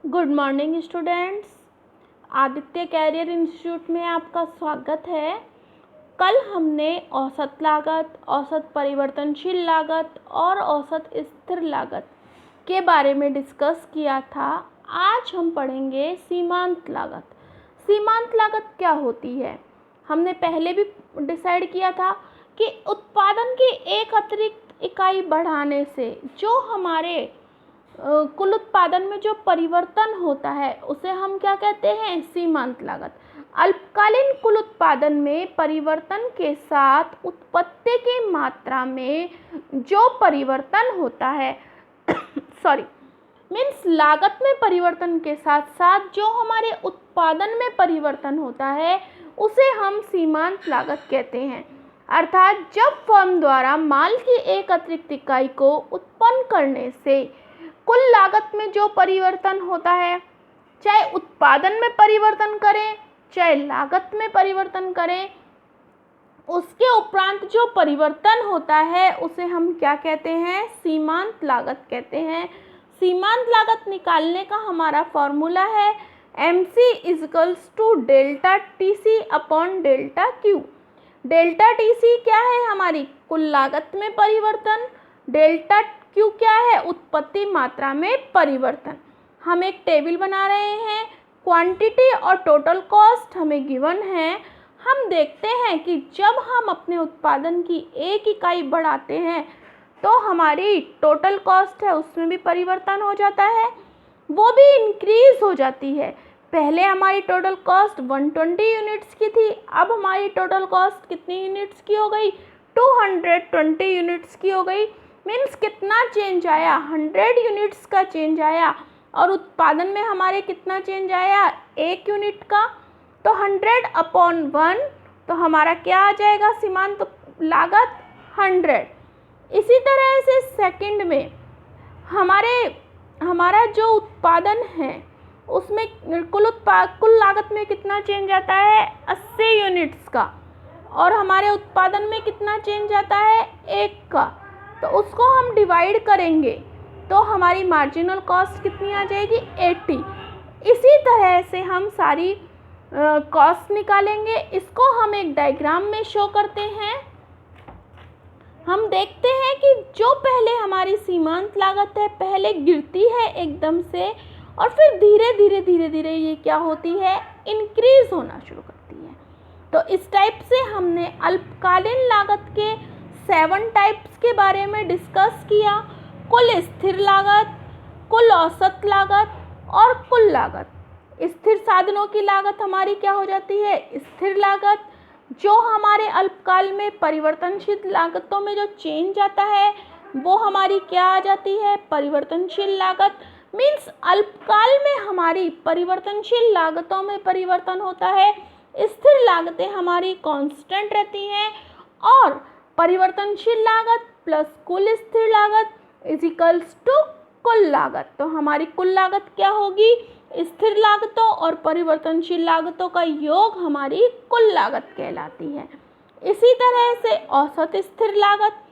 Good morning students. Aditya career institute में आपका स्वागत है। कल हमने औसत लागत, औसत परिवर्तनशील लागत और औसत स्थिर लागत के बारे में डिस्कस किया था। आज हम पढ़ेंगे सीमांत लागत। सीमांत लागत क्या होती है? हमने पहले भी डिसाइड किया था कि उत्पादन की एक अतिरिक्त इकाई बढ़ाने से जो हमारे कुल उत्पादन में जो परिवर्तन होता है उसे हम क्या कहते हैं? सीमांत लागत। अल्पकालीन कुल उत्पादन में परिवर्तन के साथ उत्पत्ति की मात्रा में जो परिवर्तन होता है मीन्स लागत में परिवर्तन के साथ साथ जो हमारे उत्पादन में परिवर्तन होता है उसे हम सीमांत लागत कहते हैं। अर्थात जब फर्म द्वारा माल की एक अतिरिक्त इकाई को उत्पन्न करने से कुल लागत में जो परिवर्तन होता है, चाहे उत्पादन में परिवर्तन करें चाहे लागत में परिवर्तन करें, उसके उपरांत जो परिवर्तन होता है उसे हम क्या कहते हैं? सीमांत लागत कहते हैं। सीमांत लागत निकालने का हमारा फॉर्मूला है MC = delta TC upon delta Q। Delta TC क्या है? हमारी कुल लागत में परिवर्तन। डेल्टा Q क्या है? उत्पत्ति मात्रा में परिवर्तन। हम एक टेबल बना रहे हैं, क्वांटिटी और टोटल कॉस्ट हमें गिवन है। हम देखते हैं कि जब हम अपने उत्पादन की एक इकाई बढ़ाते हैं तो हमारी टोटल कॉस्ट है उसमें भी परिवर्तन हो जाता है, वो भी इंक्रीज हो जाती है। पहले हमारी टोटल कॉस्ट 120 यूनिट्स की थी, अब हमारी टोटल कॉस्ट कितनी यूनिट्स की हो गई? 220 यूनिट्स की हो गई। मीन्स कितना चेंज आया? 100 यूनिट्स का चेंज आया। और उत्पादन में हमारे कितना चेंज आया? 1 यूनिट का। तो 100 अपॉन 1 तो हमारा क्या आ जाएगा? सीमांत लागत 100। इसी तरह से सेकंड में हमारा जो उत्पादन है उसमें कुल लागत में कितना चेंज आता है? 80 यूनिट्स का। और हमारे उत्पादन में कितना चेंज आता है? 1 का। तो उसको हम डिवाइड करेंगे तो हमारी मार्जिनल कॉस्ट कितनी आ जाएगी? 80। इसी तरह से हम सारी कॉस्ट निकालेंगे। इसको हम एक डायग्राम में शो करते हैं। हम देखते हैं कि जो पहले हमारी सीमांत लागत है पहले गिरती है एकदम से और फिर धीरे धीरे ये क्या होती है? इंक्रीज होना शुरू करती है। तो इस टाइप से हमने अल्पकालीन लागत के 7 टाइप्स के बारे में डिस्कस किया। कुल स्थिर लागत, कुल औसत लागत और कुल लागत। स्थिर साधनों की लागत हमारी क्या हो जाती है? स्थिर लागत। जो हमारे अल्पकाल में परिवर्तनशील लागतों में जो चेंज आता है वो हमारी क्या आ जाती है? परिवर्तनशील लागत। मीन्स अल्पकाल में हमारी परिवर्तनशील लागतों में परिवर्तन होता है, स्थिर लागतें हमारी कांस्टेंट रहती हैं। और परिवर्तनशील लागत प्लस कुल स्थिर लागत इजिकल्स टू कुल लागत। तो हमारी कुल लागत क्या होगी? स्थिर लागतों और परिवर्तनशील लागतों का योग हमारी कुल लागत कहलाती है। इसी तरह से औसत स्थिर लागत।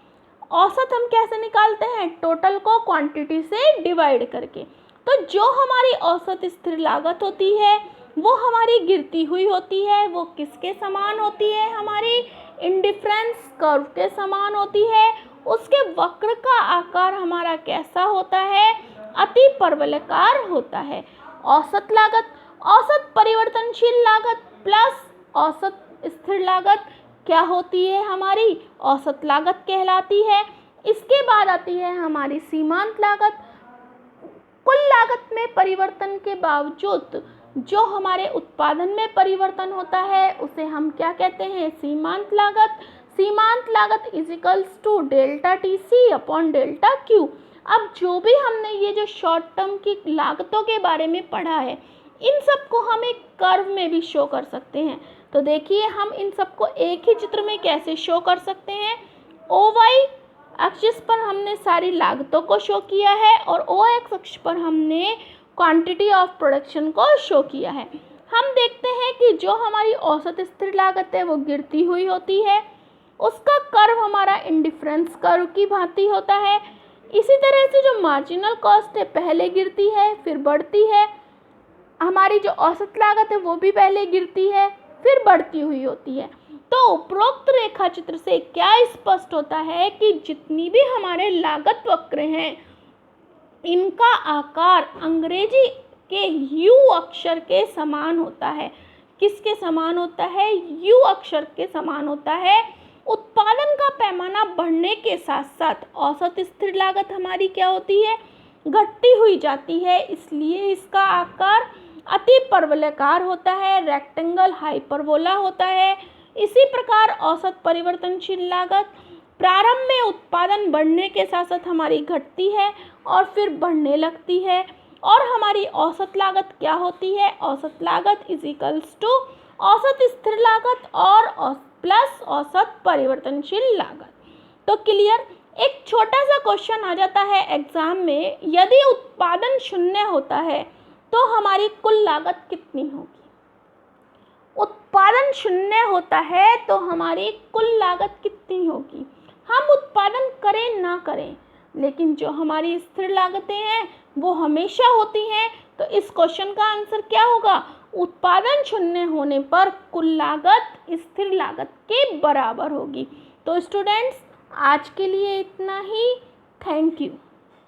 औसत हम कैसे निकालते हैं? टोटल को क्वांटिटी से डिवाइड करके। तो जो हमारी औसत स्थिर लागत होती है वो हमारी गिरती हुई होती है। वो किसके समान होती है? हमारी इंडिफरेंस कर्व के समान होती है। उसके वक्र का आकार हमारा कैसा होता है? अति परवलयकार होता है। औसत लागत, औसत परिवर्तनशील लागत प्लस औसत स्थिर लागत क्या होती है? हमारी औसत लागत कहलाती है। इसके बाद आती है हमारी सीमांत लागत। कुल लागत में परिवर्तन के बावजूद जो हमारे उत्पादन में परिवर्तन होता है उसे हम क्या कहते हैं? सीमांत लागत। सीमांत लागत equals to delta TC upon delta Q। अब जो भी हमने ये जो शॉर्ट टर्म की लागतों के बारे में पढ़ा है इन सबको हम एक कर्व में भी शो कर सकते हैं। तो देखिए हम इन सबको एक ही चित्र में कैसे शो कर सकते हैं? OY एक्सिस पर हमने सारी लागतों को शो किया है और OX अक्ष पर हमने क्वांटिटी ऑफ प्रोडक्शन को शो किया है। हम देखते हैं कि जो हमारी औसत स्थिर लागत है वो गिरती हुई होती है। उसका कर्व हमारा इंडिफरेंस कर्व की भांति होता है। इसी तरह से जो मार्जिनल कॉस्ट है पहले गिरती है फिर बढ़ती है। हमारी जो औसत लागत है वो भी पहले गिरती है फिर बढ़ती हुई होती है। तो उपरोक्त रेखा चित्र से क्या स्पष्ट होता है कि जितनी भी हमारे लागत वक्र हैं इनका आकार अंग्रेजी के यू अक्षर के समान होता है। किसके समान होता है? यू अक्षर के समान होता है। उत्पादन का पैमाना बढ़ने के साथ साथ औसत स्थिर लागत हमारी क्या होती है? घटती हुई जाती है, इसलिए इसका आकार अति परवलयाकार होता है, रेक्टेंगल हाइपरबोला होता है। इसी प्रकार औसत परिवर्तनशील लागत प्रारंभ में उत्पादन बढ़ने के साथ साथ हमारी घटती है और फिर बढ़ने लगती है, और हमारी औसत लागत क्या होती है? औसत लागत इज इक्वल्स टू औसत स्थिर लागत और प्लस औसत परिवर्तनशील लागत। तो क्लियर? एक छोटा सा क्वेश्चन आ जाता है एग्जाम में, यदि उत्पादन 0 होता है तो हमारी कुल लागत कितनी होगी? उत्पादन 0 होता है तो हमारी कुल लागत कितनी होगी? हम उत्पादन करें ना करें, लेकिन जो हमारी स्थिर लागतें हैं वो हमेशा होती हैं। तो इस क्वेश्चन का आंसर क्या होगा? उत्पादन 0 होने पर कुल लागत स्थिर लागत के बराबर होगी। तो स्टूडेंट्स, आज के लिए इतना ही। Thank you.